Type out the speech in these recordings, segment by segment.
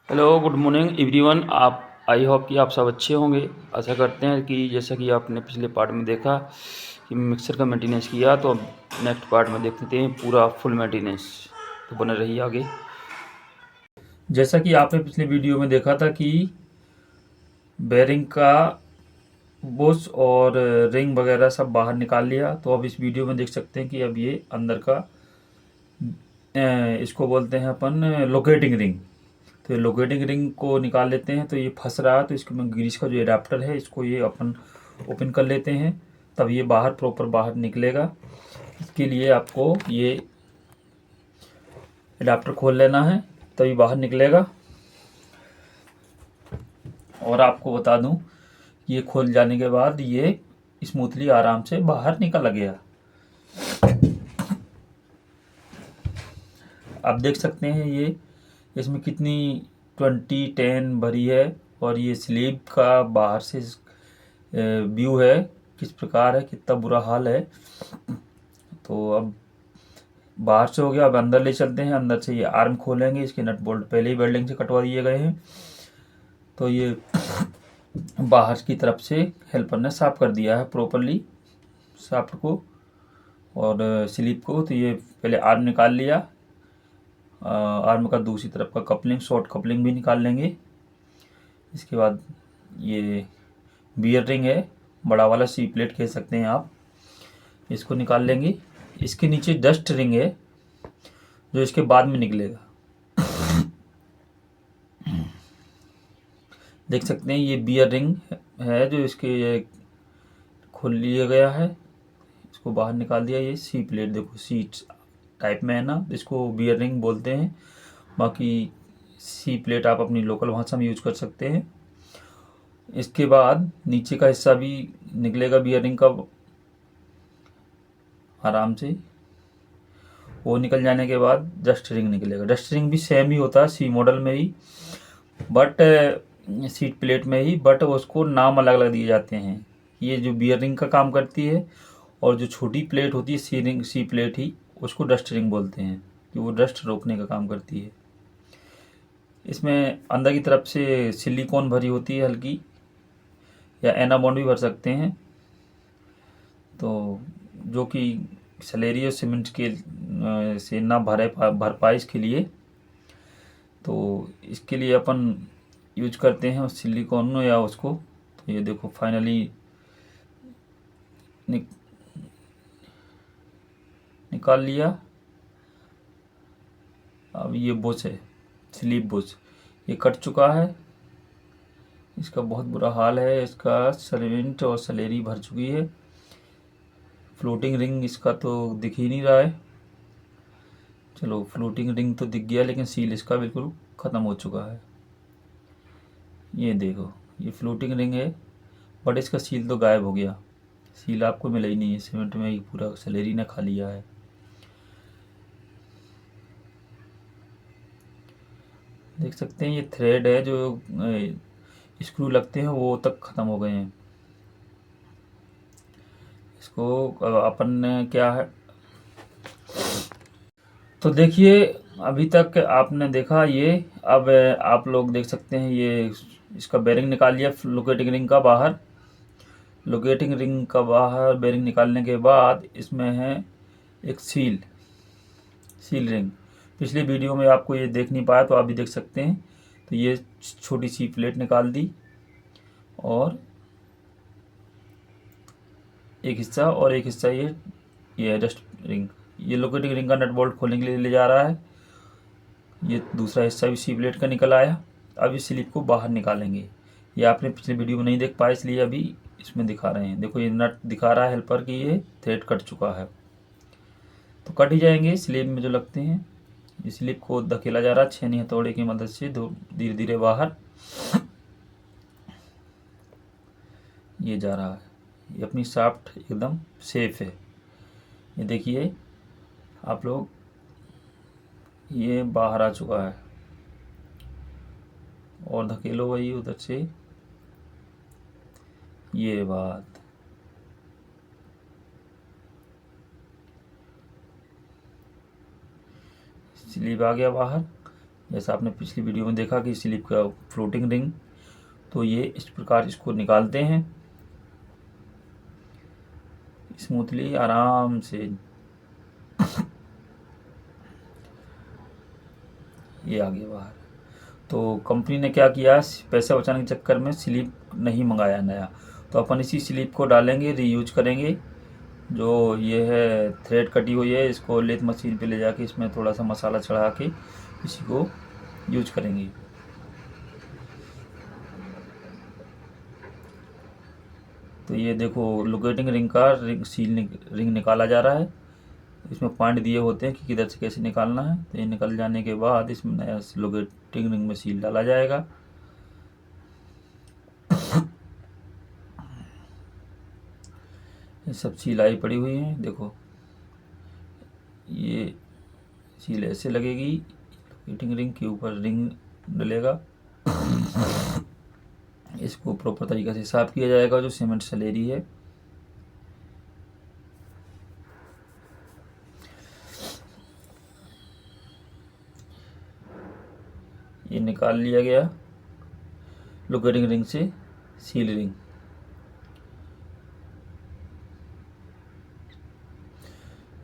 Hello good morning everyone. आप I hope कि आप सब अच्छे होंगे। आशा करते हैं कि जैसा कि आपने पिछले पार्ट में देखा कि मिक्सर का मेंटेनेंस किया, तो अब नेक्स्ट पार्ट में देखते हैं पूरा फुल मेंटेनेंस। तो बने रहिए आगे। जैसा कि आपने पिछले वीडियो में देखा था कि बेरिंग का बुश और रिंग वगैरह सब बाहर निकाल लिया, तो अब इस वीडियो में देख सकते हैं कि अब ये अंदर का इसको बोलते हैं अपन लोकेटिंग रिंग। तो ये लोकेटिंग रिंग को निकाल लेते हैं। तो ये फंस रहा है, तो इसके में ग्रीस का जो एडाप्टर है इसको ये अपन ओपन कर लेते हैं, तब ये बाहर प्रॉपर बाहर निकलेगा। इसके लिए आपको ये एडाप्टर खोल लेना है, तभी बाहर निकलेगा। और आपको बता दूं, ये खोल जाने के बाद ये स्मूथली आराम से बाहर निकल गया। आप देख सकते हैं ये इसमें कितनी 2010 भरी है, और ये स्लीव का बाहर से व्यू है किस प्रकार है, कितना बुरा हाल है। तो अब बाहर से हो गया, अब अंदर ले चलते हैं। अंदर से ये आर्म खोलेंगे, इसके नट बोल्ट पहले ही वेल्डिंग से कटवा दिए गए हैं। तो ये बाहर की तरफ से हेल्पर ने साफ कर दिया है प्रॉपरली शाफ्ट को और स्लीव को। तो ये पहले आर्म निकाल लिया, आर्म का दूसरी तरफ का कपलिंग, शॉर्ट कपलिंग भी निकाल लेंगे। इसके बाद ये बियर रिंग है, बड़ा वाला सी प्लेट कह सकते हैं आप, इसको निकाल लेंगे। इसके नीचे डस्ट रिंग है जो इसके बाद में निकलेगा। देख सकते हैं ये बियर रिंग है जो इसके खोल लिया गया है, इसको बाहर निकाल दिया। ये सी प्लेट देखो, सीट टाइप में है ना, इसको बियर रिंग बोलते हैं। बाकी सी प्लेट आप अपनी लोकल भाषा में यूज कर सकते हैं। इसके बाद नीचे का हिस्सा भी निकलेगा बियर रिंग का आराम से। वो निकल जाने के बाद डस्ट रिंग निकलेगा। डस्ट रिंग भी सेम ही होता है सी मॉडल में ही, बट सीट प्लेट में ही, बट उसको नाम अलग अलग दिए जाते हैं। ये जो बियर रिंग का काम करती है, और जो छोटी प्लेट होती है सी रिंग, सी प्लेट ही, उसको डस्ट रिंग बोलते हैं कि वो डस्ट रोकने का काम करती है। इसमें अंदर की तरफ से सिलिकॉन भरी होती है हल्की, या एनाबॉन्ड भी भर सकते हैं। तो जो कि स्लेरी और सीमेंट के से ना भर पाए इसके लिए, तो इसके लिए अपन यूज करते हैं उस सिलिकॉन या उसको। तो ये देखो फाइनली निकाल लिया। अब ये बुश है, स्लीप बुश, ये कट चुका है। इसका बहुत बुरा हाल है, इसका सीमेंट और स्लेरी भर चुकी है। फ्लोटिंग रिंग इसका तो दिख ही नहीं रहा है। चलो फ्लोटिंग रिंग तो दिख गया, लेकिन सील इसका बिल्कुल ख़त्म हो चुका है। ये देखो ये फ्लोटिंग रिंग है, बट इसका सील तो गायब हो गया। सील आपको मिला ही नहीं है, सीमेंट में ही पूरा स्लेरी ने खा लिया है। देख सकते हैं ये थ्रेड है जो स्क्रू लगते हैं वो तक ख़त्म हो गए हैं। इसको अपन ने क्या है, तो देखिए अभी तक आपने देखा ये। अब आप लोग देख सकते हैं ये इसका बेरिंग निकाल लिया लोकेटिंग रिंग का बाहर। लोकेटिंग रिंग का बाहर बेरिंग निकालने के बाद इसमें है एक सील रिंग। पिछले वीडियो में आपको ये देख नहीं पाया, तो आप भी देख सकते हैं। तो ये छोटी सी प्लेट निकाल दी, और एक हिस्सा और एक हिस्सा ये है डस्ट रिंग। ये लोकेटिंग रिंग का नट बोल्ट खोलने के लिए ले जा रहा है। ये दूसरा हिस्सा भी सी प्लेट का निकल आया। अब इस स्लिप को बाहर निकालेंगे। ये आपने पिछले वीडियो में नहीं देख पाया, इसलिए अभी इसमें दिखा रहे हैं। देखो ये नट दिखा रहा है हेल्पर की ये थ्रेड कट चुका है। तो कट ही जाएंगे स्लिप में जो लगते हैं। इस स्लिप को धकेला जा रहा है छेनी हथौड़े की मदद से धीरे धीरे बाहर। ये जा रहा है, ये अपनी शाफ्ट एकदम सेफ है। ये देखिए आप लोग, ये बाहर आ चुका है। और धकेलो वही उधर से, ये बात। स्लीव आ गया बाहर। जैसा आपने पिछली वीडियो में देखा कि स्लिप का फ्लोटिंग रिंग, तो ये इस प्रकार इसको निकालते हैं स्मूथली, आराम से। ये आगे बाहर। तो कंपनी ने क्या किया, पैसा बचाने के चक्कर में स्लिप नहीं मंगाया नया, तो अपन इसी स्लिप को डालेंगे, रीयूज करेंगे। जो ये है थ्रेड कटी हुई है, इसको लेथ मशीन पे ले जाके इसमें थोड़ा सा मसाला चढ़ा के इसी को यूज करेंगे। तो ये देखो लोकेटिंग रिंग का रिंग निकाला जा रहा है। इसमें पॉइंट दिए होते हैं कि किधर से कैसे निकालना है। तो ये निकल जाने के बाद इसमें नया लोकेटिंग रिंग में सील डाला जाएगा। ये सब सील आई पड़ी हुई हैं, देखो ये सील ऐसे लगेगी, लोकेटिंग रिंग के ऊपर रिंग डलेगा। इसको प्रॉपर तरीके से साफ किया जाएगा, जो सीमेंट सलेरी है। ये निकाल लिया गया लोकेटिंग रिंग से सील रिंग।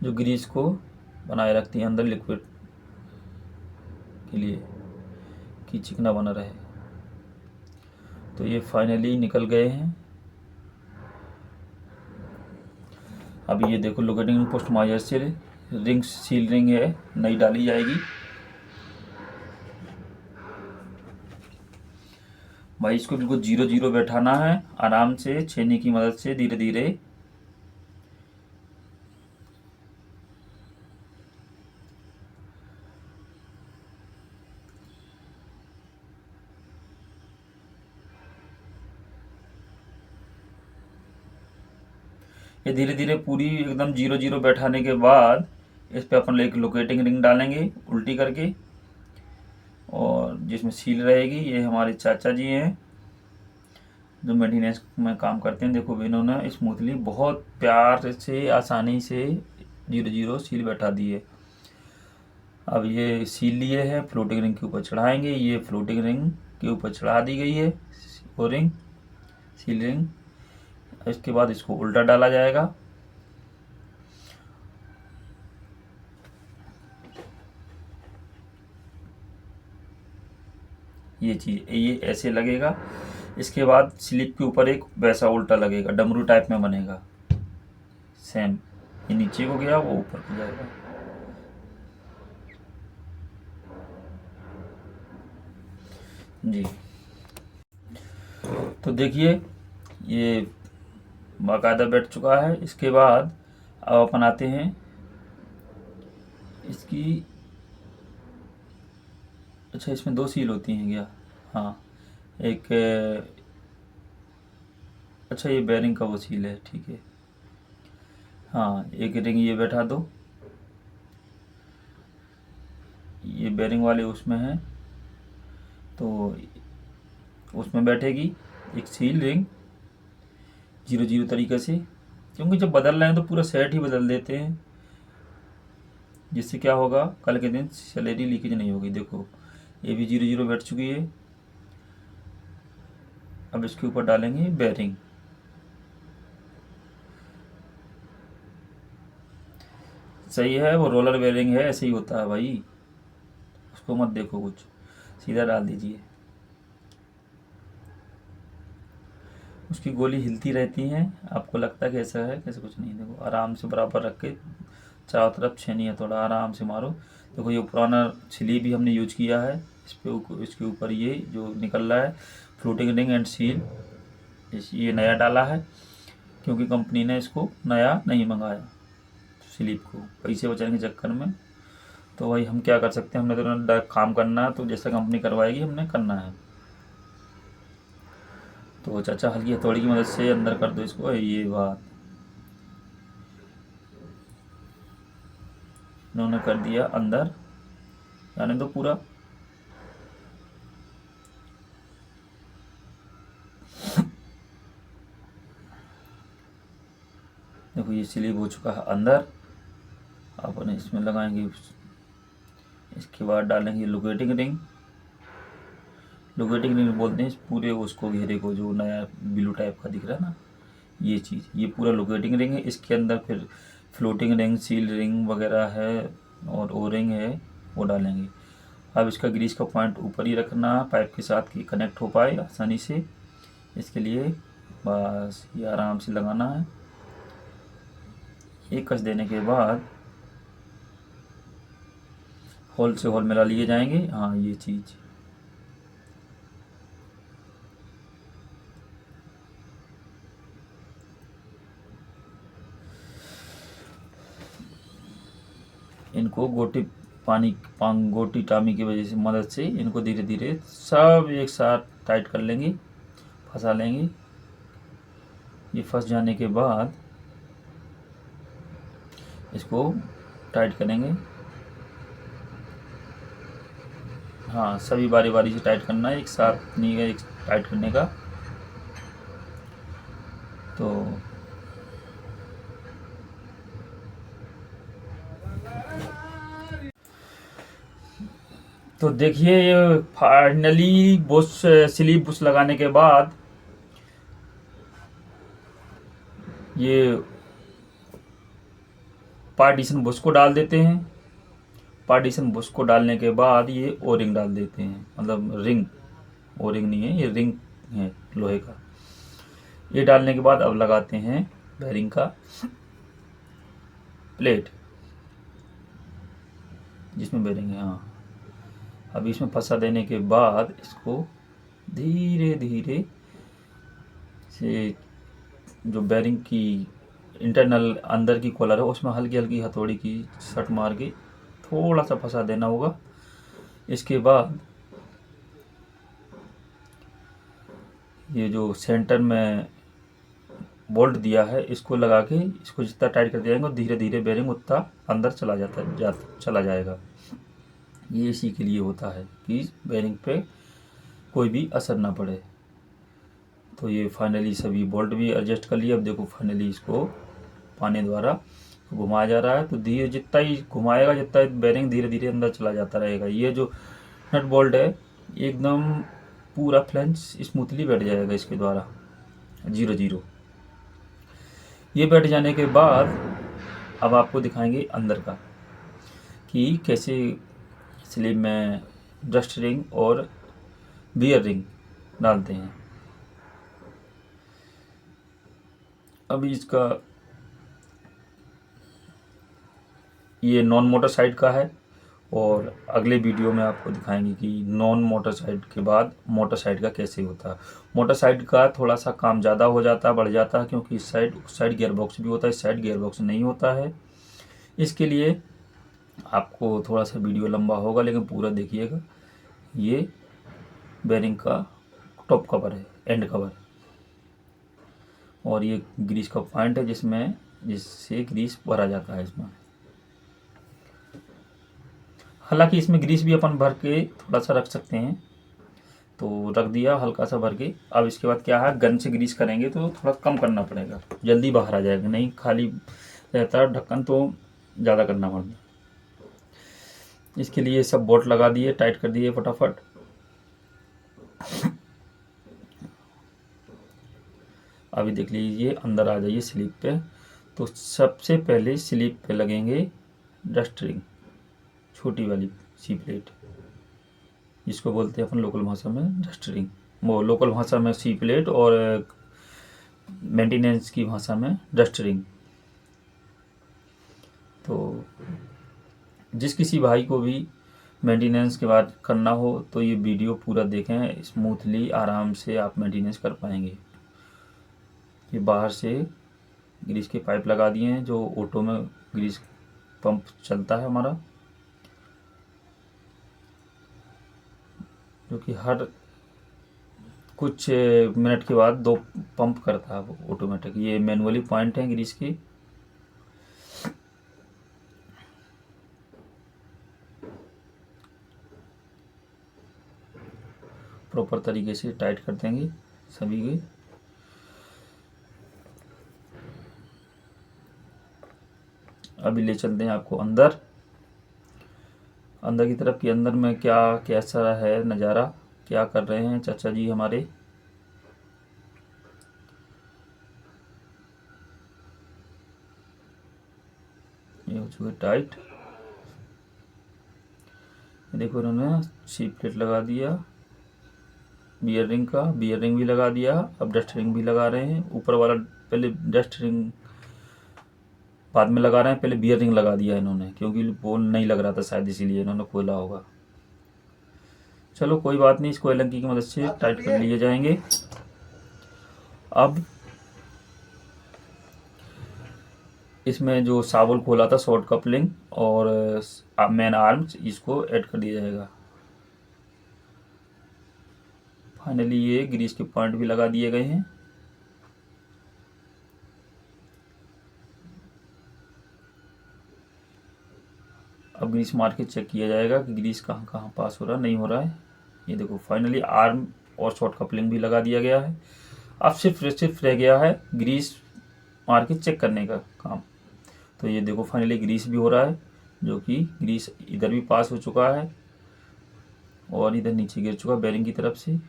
जो ग्रीस को बनाए रखती है अंदर लिक्विड के लिए कि चिकना बना रहे। तो ये फाइनली निकल गए हैं। अब ये देखो लोकेटिंग रिंग पोस्ट माइजर से रिंग सील रिंग है, नई डाली जाएगी। भाई इसको बिल्कुल 0-0 बैठाना है, आराम से छेनी की मदद से धीरे धीरे। ये धीरे धीरे पूरी एकदम 0-0 बैठाने के बाद इस पे अपन एक लोकेटिंग रिंग डालेंगे उल्टी करके, और जिसमें सील रहेगी। ये हमारे चाचा जी हैं जो मेंटेनेंस में काम करते हैं। देखो इन्होंने स्मूथली बहुत प्यार से आसानी से 0-0 सील बैठा दी है। अब ये सील लिए हैं, फ्लोटिंग रिंग के ऊपर चढ़ाएंगे। ये फ्लोटिंग रिंग के ऊपर चढ़ा दी गई है वो रिंग, सील रिंग। इसके बाद इसको उल्टा डाला जाएगा। ये चीज़ ये ऐसे लगेगा। इसके बाद स्लिप के ऊपर एक वैसा उल्टा लगेगा, डमरू टाइप में बनेगा सेम। ये नीचे को गया, वो ऊपर को जाएगा। जी तो देखिए ये बाकायदा बैठ चुका है। इसके बाद अब अपन आते हैं इसकी, अच्छा इसमें 2 सील होती हैं क्या? हाँ एक, अच्छा ये बेरिंग का वो सील है, ठीक है। हाँ एक रिंग ये बैठा दो, ये बेरिंग वाले उसमें है तो उसमें बैठेगी एक सील रिंग 0-0 तरीके से। क्योंकि जब बदल रहे हैं तो पूरा सेट ही बदल देते हैं, जिससे क्या होगा कल के दिन सैलरी लीकेज नहीं होगी। देखो ये भी 0-0 बैठ चुकी है। अब इसके ऊपर डालेंगे बेरिंग। सही है, वो रोलर बेरिंग है, ऐसे ही होता है भाई, उसको मत देखो, कुछ सीधा डाल दीजिए। उसकी गोली हिलती रहती है, आपको लगता है कैसा है, कैसे कुछ नहीं। देखो आराम से बराबर रख के चारों तरफ छेनी है, थोड़ा आराम से मारो। देखो ये पुराना छिली भी हमने यूज किया है इस पे, इसके ऊपर ये जो निकल रहा है फ्लोटिंग रिंग एंड सील, ये नया डाला है क्योंकि कंपनी ने इसको नया नहीं मंगाया स्लीप को पैसे बचाने के चक्कर में। तो भाई हम क्या कर सकते हैं, हमने तो डायरेक्ट काम करना है, तो जैसा कंपनी करवाएगी हमने करना है। तो चाचा हल्की हथौड़ी की मदद से अंदर कर दो इसको। ये बात इन्होंने कर दिया अंदर, जाने दो पूरा। देखो ये स्लीप हो चुका है अंदर। अपन इसमें लगाएंगे इसके बाद डालेंगे लोकेटिंग रिंग। लोकेटिंग रिंग बोलते हैं इस पूरे उसको घेरे को, जो नया ब्लू टाइप का दिख रहा है ना, ये चीज़, ये पूरा लोकेटिंग रिंग है। इसके अंदर फिर फ्लोटिंग रिंग, सील रिंग वगैरह है और ओ रिंग है, वो डालेंगे। अब इसका ग्रीस का पॉइंट ऊपर ही रखना पाइप के साथ कि कनेक्ट हो पाए आसानी से। इसके लिए बस ये आराम से लगाना है। एक कस देने के बाद होल से होल मिला लिए जाएंगे। हाँ, ये चीज़ इनको गोटी टामी की वजह से मदद से इनको धीरे धीरे सब एक साथ टाइट कर लेंगे, फंसा लेंगे। ये फंस जाने के बाद इसको टाइट करेंगे। हाँ, सभी बारी बारी से टाइट करना है, एक साथ नहीं है एक टाइट करने का। तो देखिए ये फाइनली बुश स्लीप बुश लगाने के बाद ये पार्टीशन बुश को डाल देते हैं। पार्टीशन बुश को डालने के बाद ये ओ रिंग डाल देते हैं, मतलब रिंग, ओ रिंग नहीं है, ये रिंग है लोहे का। ये डालने के बाद अब लगाते हैं बेरिंग का प्लेट जिसमें बेरिंग है। हाँ, अब इसमें फंसा देने के बाद इसको धीरे धीरे से जो बेरिंग की इंटरनल अंदर की कॉलर है उसमें हल्की हल्की हथौड़ी की सट मार के थोड़ा सा फंसा देना होगा। इसके बाद ये जो सेंटर में बोल्ट दिया है इसको लगा के इसको जितना टाइट कर दिया धीरे धीरे बेरिंग उतना अंदर चला जाएगा। ये इसी के लिए होता है कि बेरिंग पे कोई भी असर ना पड़े। तो ये फाइनली सभी बोल्ट भी एडजस्ट कर लिया। अब देखो फाइनली इसको पाने द्वारा घुमाया जा रहा है, तो धीरे जितना ही घुमाएगा जितना बेरिंग धीरे धीरे अंदर चला जाता रहेगा। ये जो नट बोल्ट है एकदम पूरा फ्लेंच स्मूथली बैठ जाएगा इसके द्वारा 0-0। ये बैठ जाने के बाद अब आपको दिखाएंगे अंदर का कि कैसे स्लीव में डस्ट रिंग और बियर रिंग डालते हैं। अभी इसका ये नॉन मोटर साइड का है और अगले वीडियो में आपको दिखाएंगे कि नॉन मोटर साइड के बाद मोटर साइड का कैसे होता है। मोटर साइड का थोड़ा सा काम ज़्यादा हो जाता है, बढ़ जाता है, क्योंकि इस साइड गियर बॉक्स भी होता है, इस साइड गियर बॉक्स नहीं होता है। इसके लिए आपको थोड़ा सा वीडियो लंबा होगा लेकिन पूरा देखिएगा। ये बेरिंग का टॉप कवर है, एंड कवर, और ये ग्रीस का पॉइंट है जिससे ग्रीस भरा जाता है इसमें। हालांकि इसमें ग्रीस भी अपन भर के थोड़ा सा रख सकते हैं, तो रख दिया हल्का सा भर के। अब इसके बाद क्या है, गन से ग्रीस करेंगे तो थोड़ा कम करना पड़ेगा, जल्दी बाहर आ जाएगा, नहीं खाली रहता है ढक्कन तो ज़्यादा करना पड़ता। इसके लिए सब बोल्ट लगा दिए, टाइट कर दिए फटाफट। अभी देख लीजिए अंदर आ जाइए स्लीप पे। तो सबसे पहले स्लीप पे लगेंगे डस्ट रिंग, छोटी वाली सी प्लेट, जिसको बोलते हैं अपन लोकल भाषा में डस्ट रिंग, वो लोकल भाषा में सी प्लेट और मेंटेनेंस की भाषा में डस्ट रिंग। तो जिस किसी भाई को भी मेंटेनेंस के बाद करना हो तो ये वीडियो पूरा देखें, स्मूथली आराम से आप मेंटेनेंस कर पाएंगे। ये बाहर से ग्रीस के पाइप लगा दिए हैं, जो ऑटो में ग्रीस पंप चलता है हमारा, जो कि हर कुछ मिनट के बाद 2 पंप करता है वो ऑटोमेटिक। ये मैनुअली पॉइंट है ग्रीस की। प्रॉपर तरीके से टाइट कर देंगे सभी के। अभी ले चलते हैं आपको अंदर अंदर की तरफ, कि अंदर में क्या कैसा है नज़ारा, क्या कर रहे हैं चाचा जी हमारे। ये हो चुके टाइट। देखो इन्होंने सीट प्लेट लगा दिया, बियर रिंग का बियर रिंग भी लगा दिया। अब डस्ट रिंग भी लगा रहे हैं। ऊपर वाला पहले डस्ट रिंग बाद में लगा रहे हैं, पहले बियर रिंग लगा दिया इन्होंने, क्योंकि वो नहीं लग रहा था शायद, इसीलिए इन्होंने खोला होगा। चलो कोई बात नहीं, इसको एलंकी की मदद से टाइट कर लिए जाएंगे। अब इसमें जो साबुल खोला था शॉर्ट कपलिंग और मैन आर्म्स, इसको ऐड कर दिया जाएगा। फाइनली ये ग्रीस के पॉइंट भी लगा दिए गए हैं। अब ग्रीस मार के चेक किया जाएगा कि ग्रीस कहाँ कहाँ पास हो रहा नहीं हो रहा है। ये देखो फाइनली आर्म और शॉर्ट कपलिंग भी लगा दिया गया है। अब सिर्फ रह गया है ग्रीस मार के चेक करने का काम। तो ये देखो फाइनली ग्रीस भी हो रहा है, जो कि ग्रीस इधर भी पास हो चुका है और इधर नीचे गिर चुका बेरिंग की तरफ से,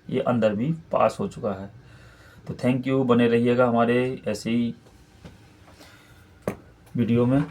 ये अंदर भी पास हो चुका है। तो थैंक यू, बने रहिएगा हमारे ऐसे ही वीडियो में।